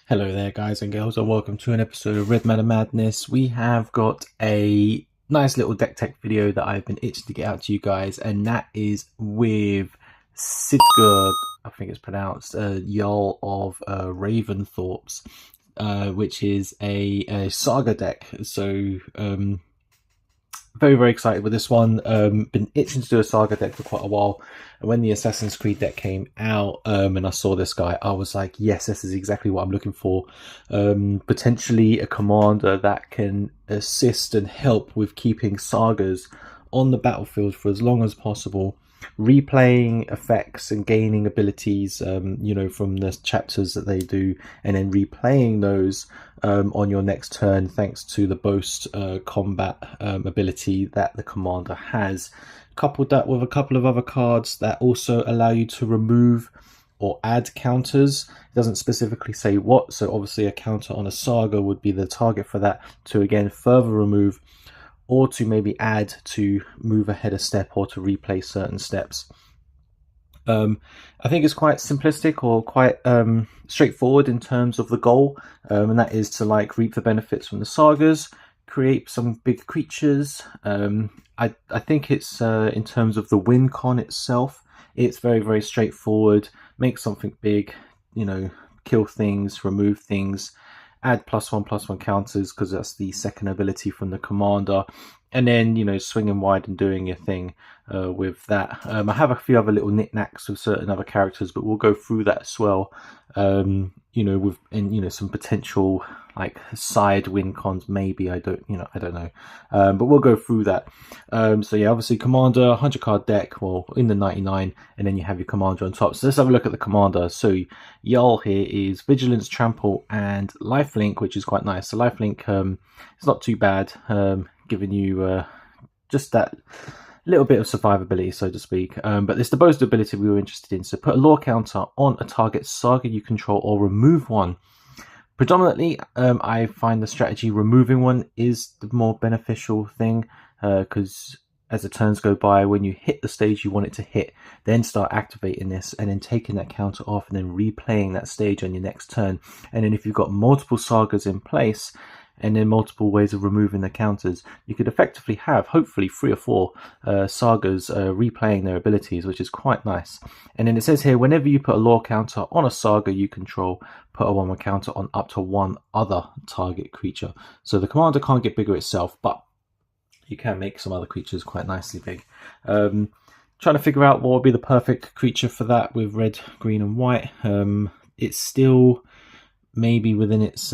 Hello there guys and girls and welcome to an episode of RedManaMadness. We have got a nice little deck tech video that I've been itching to get out to you guys, and that is with Sigurd, I think it's pronounced, Jarl of Ravensthorpe's, which is a Saga deck. So very excited with this one. Been itching to do a Saga deck for quite a while, and when the Assassin's Creed deck came out and I saw this guy, I was like, yes, this is exactly what I'm looking for. Potentially a commander that can assist and help with keeping sagas on the battlefield for as long as possible, replaying effects and gaining abilities, from the chapters that they do, and then replaying those on your next turn thanks to the boast combat ability that the commander has. Coupled that with a couple of other cards that also allow you to remove or add counters. It doesn't specifically say what, so obviously a counter on a saga would be the target for that, to again further remove or to maybe add to move ahead a step or to replay certain steps. I think it's quite simplistic or quite straightforward in terms of the goal, and that is to reap the benefits from the sagas, create some big creatures. I think it's in terms of the win con itself, it's very straightforward. Make something big, kill things, remove things, add +1/+1 counters because that's the second ability from the commander, and then swinging wide and doing your thing with that. I have a few other little knickknacks with certain other characters, but we'll go through that as well. With some potential side win cons, maybe. I don't know, but we'll go through that. So yeah, obviously commander, 100 card deck, well, in the 99, and then you have your commander on top. So let's have a look at the commander. So Jarl here is vigilance, trample, and lifelink, which is quite nice. So lifelink, it's not too bad, giving you just that little bit of survivability, so to speak. But it's the boast ability we were interested in. So put a lore counter on a target saga you control or remove one. Predominantly, I find the strategy removing one is the more beneficial thing, because as the turns go by, when you hit the stage you want it to hit, then start activating this and then taking that counter off and then replaying that stage on your next turn. And then if you've got multiple sagas in place and then multiple ways of removing the counters, you could effectively have hopefully 3 or 4 sagas replaying their abilities, which is quite nice. And then it says here, whenever you put a lore counter on a saga you control, put a 1/1 counter on up to one other target creature. So the commander can't get bigger itself, but you can make some other creatures quite nicely big. Trying to figure out what would be the perfect creature for that with red, green and white. It's still maybe within its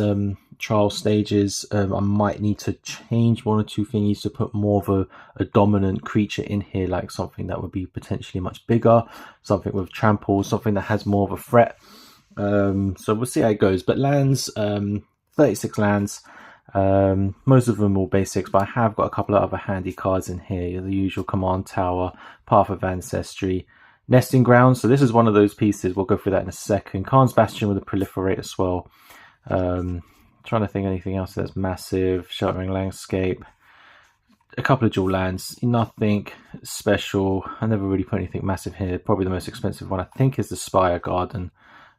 trial stages. I might need to change 1 or 2 thingies to put more of a dominant creature in here, like something that would be potentially much bigger, something with trample, something that has more of a threat. So we'll see how it goes. But lands, 36 lands, most of them all basics, but I have got a couple of other handy cards in here. The usual Command Tower, Path of Ancestry, Nesting Grounds. So this is one of those pieces, we'll go through that in a second. Khan's Bastion with a Proliferate as well. Trying to think anything else that's massive. Sheltering Landscape, a couple of dual lands, nothing special. I never really put anything massive here. Probably the most expensive one I think is the Spire Garden.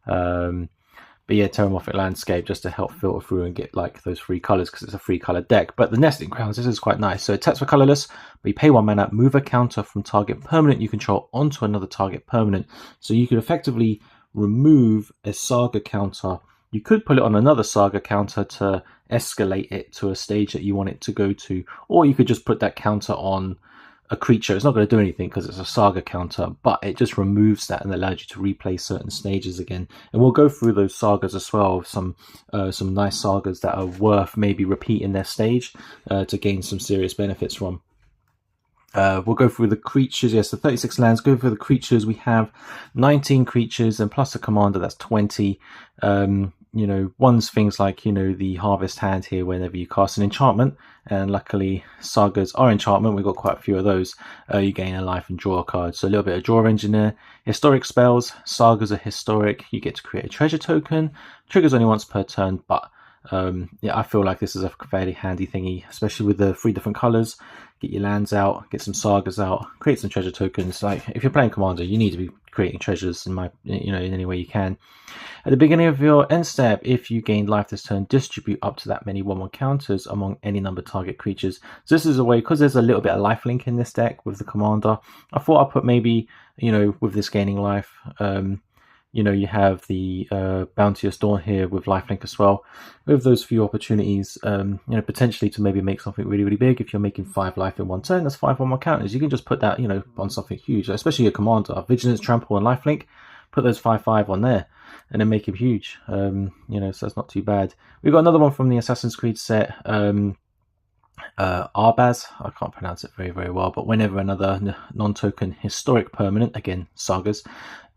But yeah, Terramorphic Landscape, just to help filter through and get those 3 colors, because it's a 3-color deck. But the Nesting Grounds, this is quite nice. So it taps for colorless, but you pay 1 mana, move a counter from target permanent you control onto another target permanent. So you could effectively remove a saga counter. You could put it on another saga counter to escalate it to a stage that you want it to go to, or you could just put that counter on a creature. It's not going to do anything because it's a saga counter, but it just removes that and allows you to replay certain stages again. And we'll go through those sagas as well, some nice sagas that are worth maybe repeating their stage to gain some serious benefits from. We'll go through the creatures. Yes, the 36 lands. Go through the creatures. We have 19 creatures, and plus a commander, that's 20. One's things like, the Harvest Hand here whenever you cast an enchantment, and luckily sagas are enchantment. We've got quite a few of those. You gain a life and draw a card. So a little bit of draw engine there. Historic spells. Sagas are historic. You get to create a treasure token. Triggers only once per turn, but yeah, I feel like this is a fairly handy thingy, especially with the 3 different colors. get your lands out, get some sagas out, create some treasure tokens. Like if you're playing Commander, you need to be creating treasures in in any way you can. At the beginning of your end step, if you gain life this turn, distribute up to that many 1/1 counters among any number target creatures. So this is a way, because there's a little bit of lifelink in this deck with the Commander, I thought I'd put maybe, with this gaining life, you have the Bounteous Dawn here with lifelink as well. With those few opportunities, potentially to maybe make something really, really big. If you're making 5 life in one turn, that's 5 1/1 counters. You can just put that, on something huge, especially your Commander. Vigilance, Trample, and lifelink. Put those 5/5 on there, and then make him huge. So that's not too bad. We've got another one from the Assassin's Creed set. Arbaz, I can't pronounce it very, very well, but whenever another non-token historic permanent, again sagas,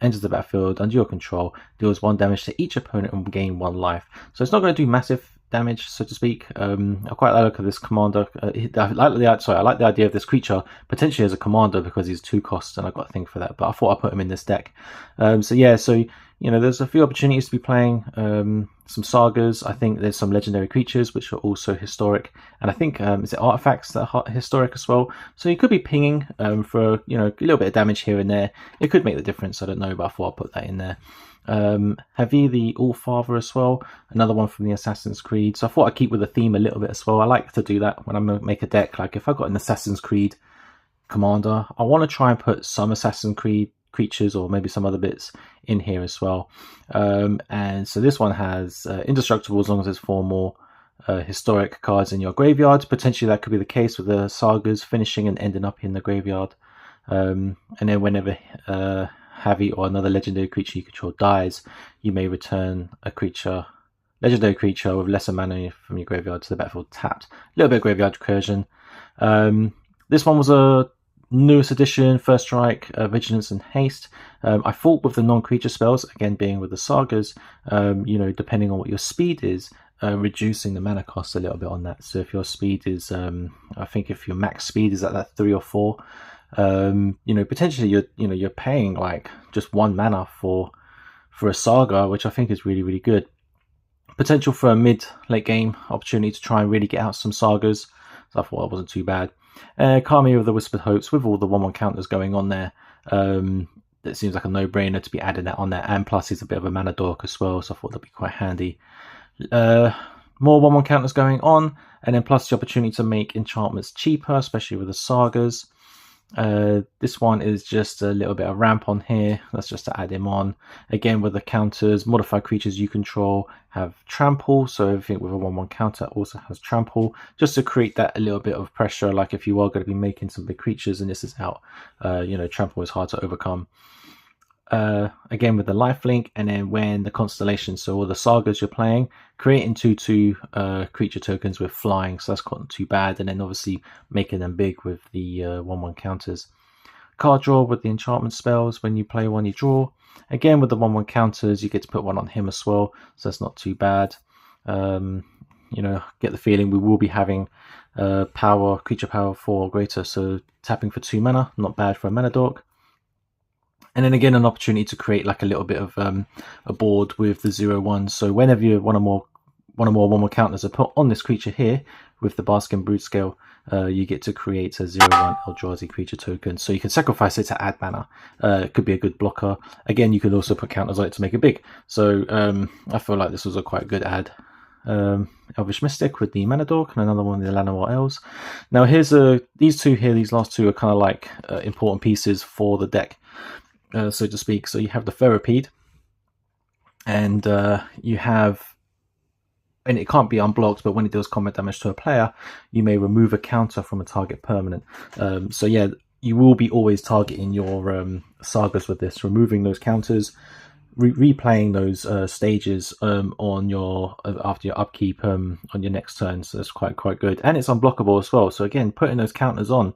enters the battlefield under your control, deals 1 damage to each opponent and gain 1 life. So it's not going to do massive damage, so to speak. I quite like the look of this commander. I like the idea of this creature potentially as a commander because he's 2 costs, and I've got a thing for that. But I thought I'd put him in this deck. There's a few opportunities to be playing some sagas. I think there's some legendary creatures which are also historic, and I think is it artifacts that are historic as well. So you could be pinging for a little bit of damage here and there. It could make the difference. I don't know, but I thought I'd put that in there. Havi the All-Father as well, another one from the Assassin's Creed. So I thought I'd keep with the theme a little bit as well. I like to do that when I make a deck. Like if I've got an Assassin's Creed commander, I want to try and put some Assassin's Creed creatures or maybe some other bits in here as well. And so this one has indestructible as long as there's 4 more historic cards in your graveyard. Potentially that could be the case with the sagas finishing and ending up in the graveyard. And then whenever Havi or another legendary creature you control dies, you may return a legendary creature with lesser mana from your graveyard to the battlefield tapped. A little bit of graveyard recursion. This one was a newest edition, First Strike, Vigilance and Haste. I thought with the non-creature spells, again being with the sagas, depending on what your speed is, reducing the mana cost a little bit on that. So if your speed is, I think if your max speed is at that 3 or 4, potentially you're paying like just 1 mana for a saga, which I think is really, really good. Potential for a mid-late game opportunity to try and really get out some sagas. So I thought it wasn't too bad. Kami of the Whispered Hopes with all the 1/1 counters going on there. It seems like a no-brainer to be adding that on there, and plus he's a bit of a mana dork as well, so I thought that'd be quite handy. More 1/1 counters going on, and then plus the opportunity to make enchantments cheaper, especially with the sagas. This one is just a little bit of ramp on here. That's just to add him on. Again with the counters, modified creatures you control have trample, so everything with a 1/1 counter also has trample, just to create that a little bit of pressure. Like if you are going to be making some big creatures and this is out, trample is hard to overcome. Again with the lifelink, and then when the constellation, so all the sagas you're playing, creating 2/2 creature tokens with flying, so that's not too bad. And then obviously making them big with the 1/1 counters. Card draw with the enchantment spells. When you play one, you draw. Again with the 1/1 counters, you get to put one on him as well, so that's not too bad. Get the feeling we will be having creature power 4 or greater, so tapping for 2 mana, not bad for a mana dork. And then again, an opportunity to create like a little bit of a board with the 0/1. So whenever you one or more 1/1 counters are put on this creature here with the Baskin Brood Scale, you get to create a 0/1 Eldrazi creature token. So you can sacrifice it to add mana. It could be a good blocker. Again, you could also put counters on it to make it big. So I feel like this was a quite good add. Elvish Mystic with the Mana Dork, and another one of the Llanowar Elves. Now here's these two here. These last two are kind of like important pieces for the deck. So to speak. So you have the Ferropede, and you have, and it can't be unblocked, but when it deals combat damage to a player, you may remove a counter from a target permanent. So yeah, you will be always targeting your sagas with this, removing those counters, replaying those stages on your after your upkeep on your next turn. So that's quite good, and it's unblockable as well. So again, putting those counters on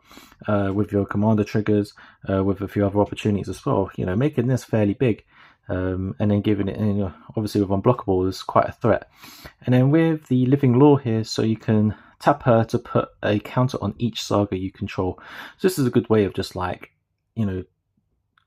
with your commander triggers, with a few other opportunities as well, making this fairly big, and then giving it, obviously with unblockable is quite a threat. And then with the Living Law here, so you can tap her to put a counter on each saga you control. So this is a good way of just like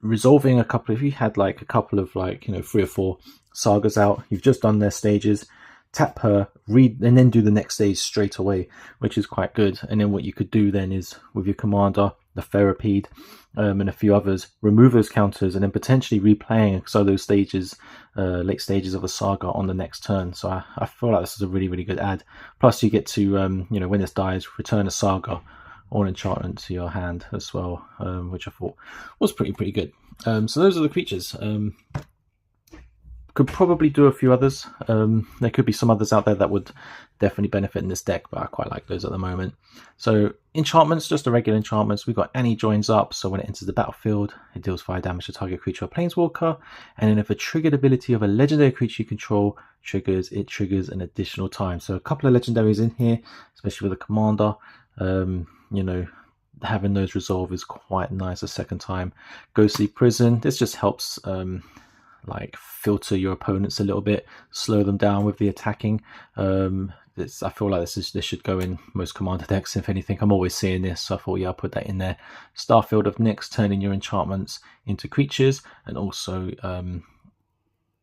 resolving a couple. If you had like a couple of 3 or 4 sagas out, you've just done their stages, tap her, read, and then do the next stage straight away, which is quite good. And then what you could do then is with your commander, the Ferropede, and a few others, remove those counters, and then potentially replaying some of those stages, late stages of a saga on the next turn. So I feel like this is a really, really good add. Plus, you get to, you know, when this dies, return a saga or an enchantment to your hand as well, which I thought was pretty good. So those are the creatures. Could probably do a few others. There could be some others out there that would definitely benefit in this deck, but I quite like those at the moment. So enchantments, just the regular enchantments. We've got Annie joins up, so when it enters the battlefield, it deals 5 damage to target creature or planeswalker, and then if a triggered ability of a legendary creature you control triggers, it triggers an additional time. So a couple of legendaries in here, especially with a commander. You know, having those resolve is quite nice a second time. Ghostly Prison, this just helps like filter your opponents a little bit, slow them down with the attacking. I feel like this should go in most commander decks. If anything, I'm always seeing this, so I thought, yeah, I'll put that in there. Starfield of Nyx, turning your enchantments into creatures, and also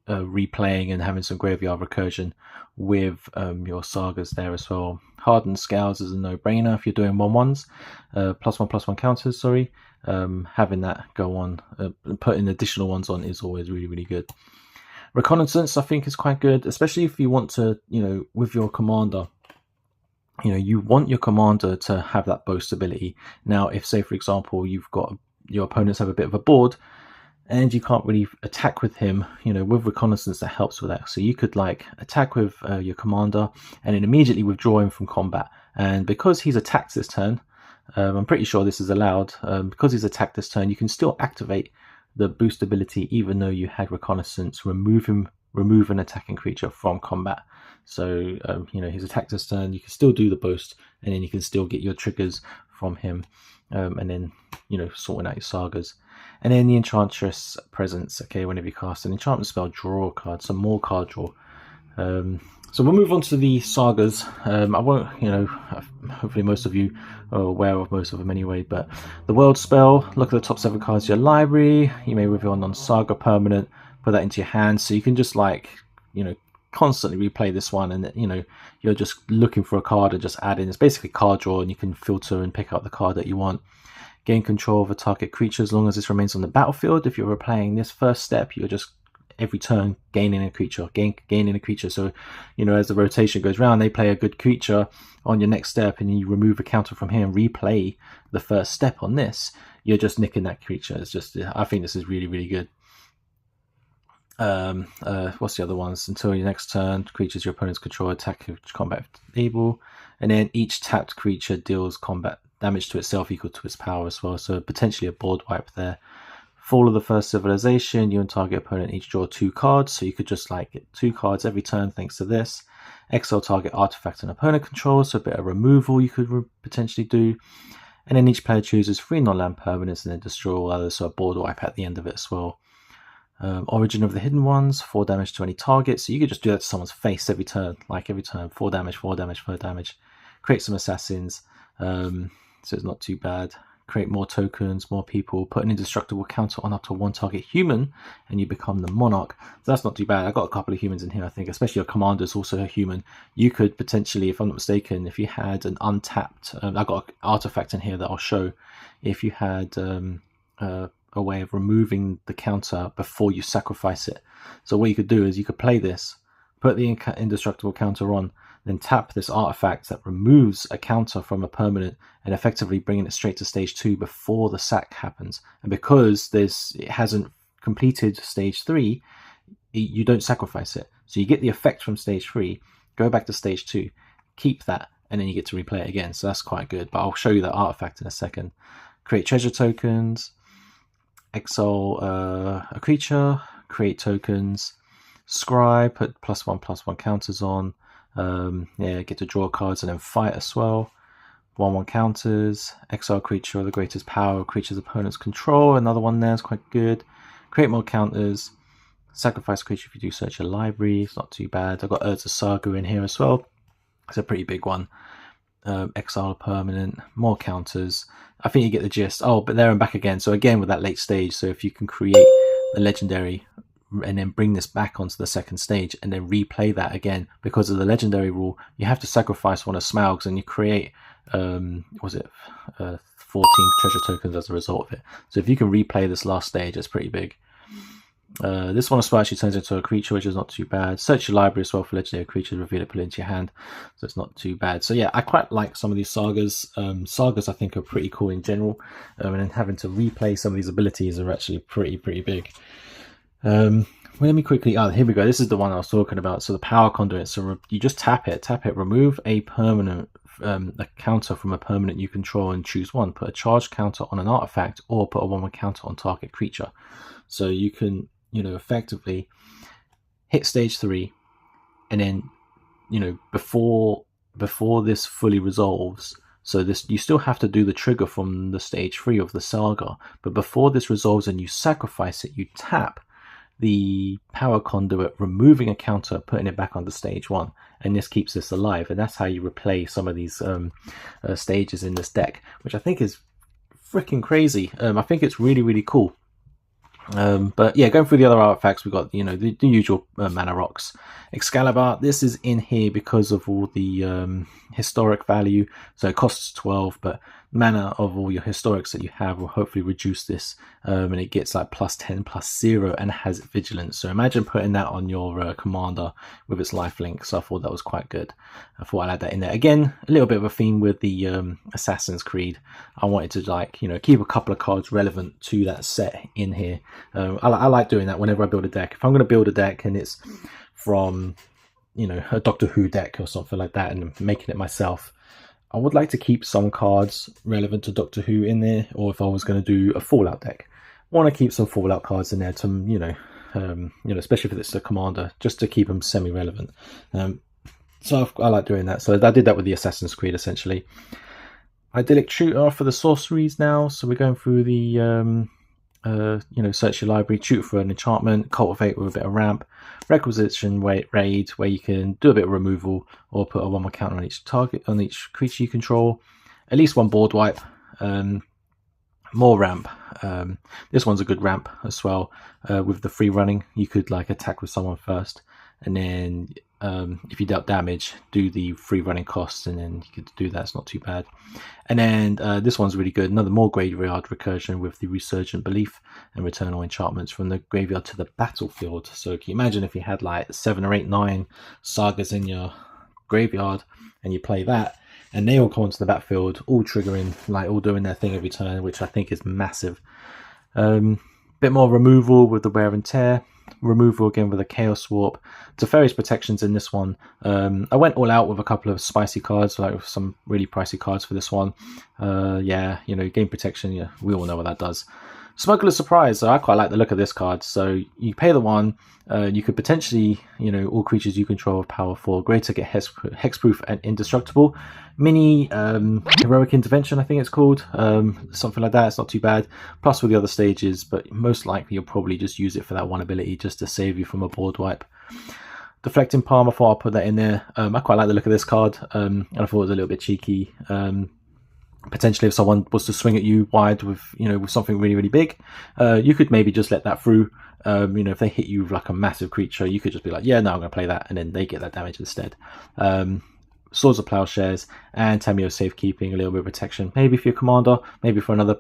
replaying and having some graveyard recursion with your sagas there as well. Hardened Scales is a no-brainer if you're doing 1/1s, +1/+1 counters, sorry. Having that go on, putting additional ones on is always really, really good. Reconnaissance, I think, is quite good, especially if you want to, you know, with your commander, you know, you want your commander to have that boast ability. Now, if, say, for example, you've got your opponents have a bit of a board and you can't really attack with him, you know, with Reconnaissance, that helps with that. So you could, like, attack with your commander and then immediately withdraw him from combat. And because he's attacked this turn, I'm pretty sure this is allowed. Because he's attacked this turn, you can still activate the boost ability even though you had Reconnaissance, remove an attacking creature from combat. So, you know, he's attacked this turn, you can still do the boost, and then you can still get your triggers from him, and then, you know, sorting out your sagas. And then the Enchantress Presence, okay, whenever you cast an enchantment spell, draw a card, some more card draw. So we'll move on to the sagas. I won't, you know, hopefully most of you are aware of most of them anyway, but the World spell, look at the top 7 cards of your library. You may reveal a non-saga permanent, put that into your hand, so you can just, like, you know, constantly replay this one, and, you know, you're just looking for a card and just add in. It's basically card draw, and you can filter and pick out the card that you want. Gain control of a target creature as long as this remains on the battlefield. If you're replaying this first step, you're just every turn gaining a creature, gaining a creature. So, you know, as the rotation goes round, they play a good creature on your next step, and you remove a counter from here and replay the first step on this. You're just nicking that creature. It's just, I think this is really, really good. What's the other ones? Until your next turn, creatures your opponents control attack combat able, and then each tapped creature deals combat damage to itself equal to its power as well. So potentially a board wipe there. Fall of the First Civilization, you and target opponent each draw 2 cards, so you could just, like, get 2 cards every turn thanks to this. Exile target artifact and opponent controls, so a bit of removal you could potentially do. And then each player chooses 3 non-land permanents and then destroy all others, so a board wipe at the end of it as well. Origin of the Hidden Ones, 4 damage to any target, so you could just do that to someone's face every turn, like every turn, 4 damage, 4 damage, 4 damage. Create some assassins, so it's not too bad. Create more tokens, more people, put an indestructible counter on up to 1 target human, and you become the monarch. So that's not too bad. I got a couple of humans in here, I think, especially your commander is also a human. You could potentially, if I'm not mistaken, if you had an untapped, I got an artifact in here that I'll show. If you had a way of removing the counter before you sacrifice it. So what you could do is you could play this, put the indestructible counter on, then tap this artifact that removes a counter from a permanent and effectively bringing it straight to stage 2 before the sack happens. And because it hasn't completed stage 3, you don't sacrifice it. So you get the effect from stage 3, go back to stage 2, keep that, and then you get to replay it again. So that's quite good. But I'll show you that artifact in a second. Create treasure tokens, exile a creature, create tokens, scry, put +1/+1 counters on. Get to draw cards and then fight as well. 1/1 counters, exile creature of the greatest power, creature's opponent's control. Another one there is quite good. Create more counters, sacrifice creature if you do search your library. It's not too bad. I've got Urza Saga in here as well. It's a pretty big one. Exile a permanent, more counters. I think you get the gist. Oh, but there and back again. So again with that late stage. So if you can create the legendary then bring this back onto the second stage and then replay that again. Because of the legendary rule, you have to sacrifice one of Smaug's and you create 14 treasure tokens as a result of it. So if you can replay this last stage, it's pretty big. This one as well actually turns into a creature, which is not too bad. Search your library as well for legendary creatures, reveal it, put it into your hand, so it's not too bad. So yeah, I quite like some of these sagas. Sagas I think are pretty cool in general, and then having to replay some of these abilities are actually pretty big. Well, let me quickly, here we go, this is the one I was talking about. So the power conduit, so you just tap it, remove a permanent a counter from a permanent you control and choose one. Put a charge counter on an artifact or put a 1/1 counter on target creature. So you can, effectively hit stage 3, and then, before this fully resolves, so this, you still have to do the trigger from the stage 3 of the saga, but before this resolves and you sacrifice it, you tap the power conduit, removing a counter, putting it back onto stage 1, and this keeps this alive. And that's how you replay some of these stages in this deck, which I think is freaking crazy. I think it's really cool. But yeah, going through the other artifacts, we've got, the usual mana rocks. Excalibur, this is in here because of all the historic value, so it costs 12, but mana of all your historics that you have will hopefully reduce this, and it gets like +10, +0, and has vigilance. So imagine putting that on your commander with its lifelink. So I thought that was quite good. I thought I'd add that in there. Again, a little bit of a theme with the Assassin's Creed. I wanted to keep a couple of cards relevant to that set in here. I like doing that whenever I build a deck. If I'm going to build a deck and it's from a Doctor Who deck or something like that, and making it myself, I would like to keep some cards relevant to Doctor Who in there. Or if I was going to do a Fallout deck, I want to keep some Fallout cards in there to especially if it's a commander, just to keep them semi-relevant. So I like doing that. So I did that with the Assassin's Creed essentially. Idyllic Tutor for the sorceries now. So we're going through the search your library, tutor for an enchantment, cultivate with a bit of ramp, requisition raid, where you can do a bit of removal or put a 1/1 counter on each target, on each creature you control, at least one board wipe, more ramp. This one's a good ramp as well. With the free running, you could attack with someone first, and then if you dealt damage, do the free running costs, and then you could do that. It's not too bad. And then this one's really good. Another more graveyard recursion with the Resurgent Belief and return all enchantments from the graveyard to the battlefield. So can you imagine if you had 7 or 8, 9 sagas in your graveyard, and you play that, and they all come onto the battlefield, all triggering, all doing their thing every turn, which I think is massive. Bit more removal with the wear and tear. Removal again with a Chaos Warp. Teferi's protections in this one. I went all out with a couple of spicy cards, some really pricey cards for this one. Game protection, yeah, we all know what that does. Smuggler's Surprise, so I quite like the look of this card. So you pay the 1, you could potentially, all creatures you control have power 4, greater, get hexproof and indestructible. Mini Heroic Intervention, I think it's called, something like that. It's not too bad. Plus with the other stages, but most likely you'll probably just use it for that one ability, just to save you from a board wipe. Deflecting Palm, I thought I'll put that in there. I quite like the look of this card, and I thought it was a little bit cheeky. Potentially if someone was to swing at you wide with with something really big, you could maybe just let that through. If they hit you with a massive creature, you could just be like, yeah, no, I'm going to play that, and then they get that damage instead. Swords of Plowshares and Tamio Safekeeping, a little bit of protection, maybe for your commander, maybe for another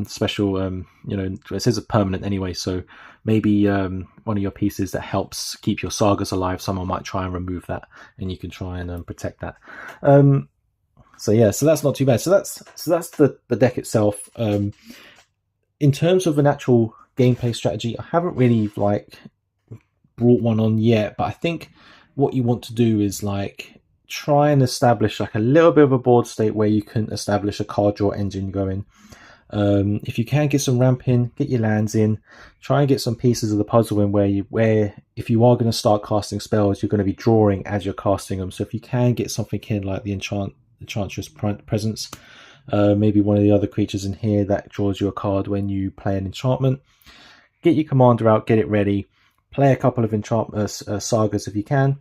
special, it says a permanent anyway, so maybe one of your pieces that helps keep your sagas alive, someone might try and remove that, and you can try and protect that. So that's not too bad. So that's the deck itself. In terms of an actual gameplay strategy, I haven't really brought one on yet, but I think what you want to do is try and establish a little bit of a board state where you can establish a card draw engine going. If you can get some ramp in, get your lands in, try and get some pieces of the puzzle in where if you are going to start casting spells, you're going to be drawing as you're casting them. So if you can get something in like the Enchantress Presence, maybe one of the other creatures in here that draws you a card when you play an enchantment, get your commander out, get it ready, play a couple of enchantment sagas if you can,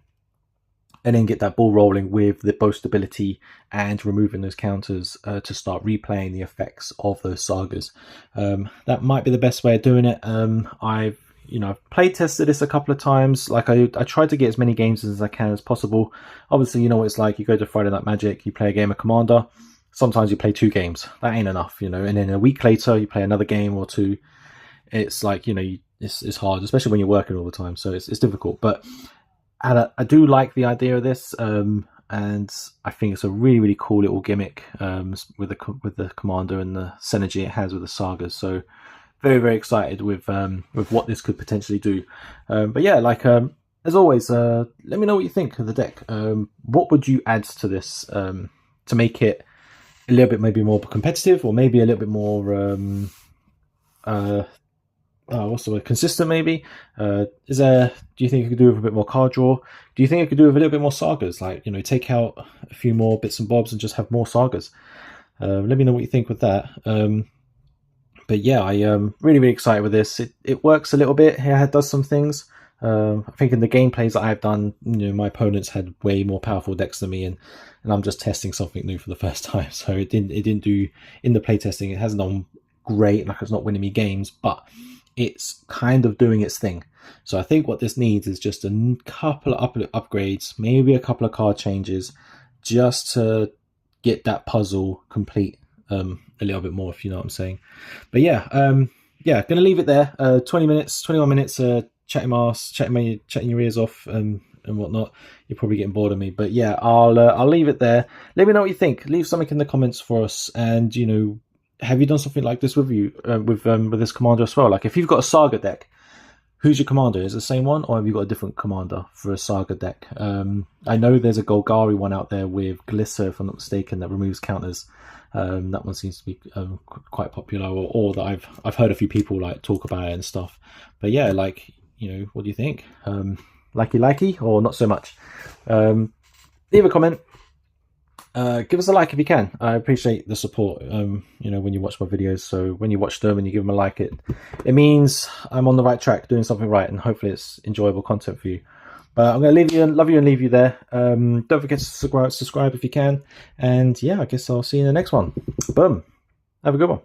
and then get that ball rolling with the boast ability and removing those counters to start replaying the effects of those sagas. That might be the best way of doing it. I've you know, I've play tested this a couple of times. Like I try to get as many games as I can as possible. Obviously, you know what it's like. You go to Friday Night Magic, you play a game of Commander. Sometimes you play 2 games. That ain't enough, you know. And then a week later, you play another game or 2. It's like, you know, it's hard, especially when you're working all the time. So it's difficult. But I do like the idea of this, and I think it's a really, really cool little gimmick with the Commander and the synergy it has with the Sagas. So very, very excited with what this could potentially do. But yeah, like as always, let me know what you think of the deck. What would you add to this to make it a little bit maybe more competitive, or maybe a little bit more what's the word? Consistent, maybe. Do you think it could do with a bit more card draw? Do you think it could do with a little bit more Sagas? Like, you know, take out a few more bits and bobs and just have more Sagas. Let me know what you think with that. But yeah, I am really, really excited with this. It works a little bit. It does some things. I think in the gameplays that I've done, you know, my opponents had way more powerful decks than me, and I'm just testing something new for the first time. So it didn't do in the playtesting. It hasn't done great. Like, it's not winning me games, but it's kind of doing its thing. So I think what this needs is just a couple of upgrades, maybe a couple of card changes, just to get that puzzle complete a little bit more, if you know what I'm saying. But yeah, gonna leave it there. 21 minutes chatting my ass, chatting your ears off and whatnot. You're probably getting bored of me, but yeah, I'll leave it there. Let me know what you think. Leave something in the comments for us, and you know, have you done something like this with this commander as well? Like, if you've got a Saga deck, who's your commander? Is it the same one, or have you got a different commander for a Saga deck? I know there's a Golgari one out there with Glisser, if I'm not mistaken, that removes counters. That one seems to be quite popular, or that I've heard a few people like talk about it and stuff. But yeah, like, you know, what do you think? Likey, or not so much? Leave a comment. Give us a like if you can. I appreciate the support, you know, when you watch my videos. So when you watch them and you give them a like, it means I'm on the right track, doing something right, and hopefully it's enjoyable content for you. But I'm going to love you and leave you there. Don't forget to subscribe if you can. And yeah, I guess I'll see you in the next one. Boom. Have a good one.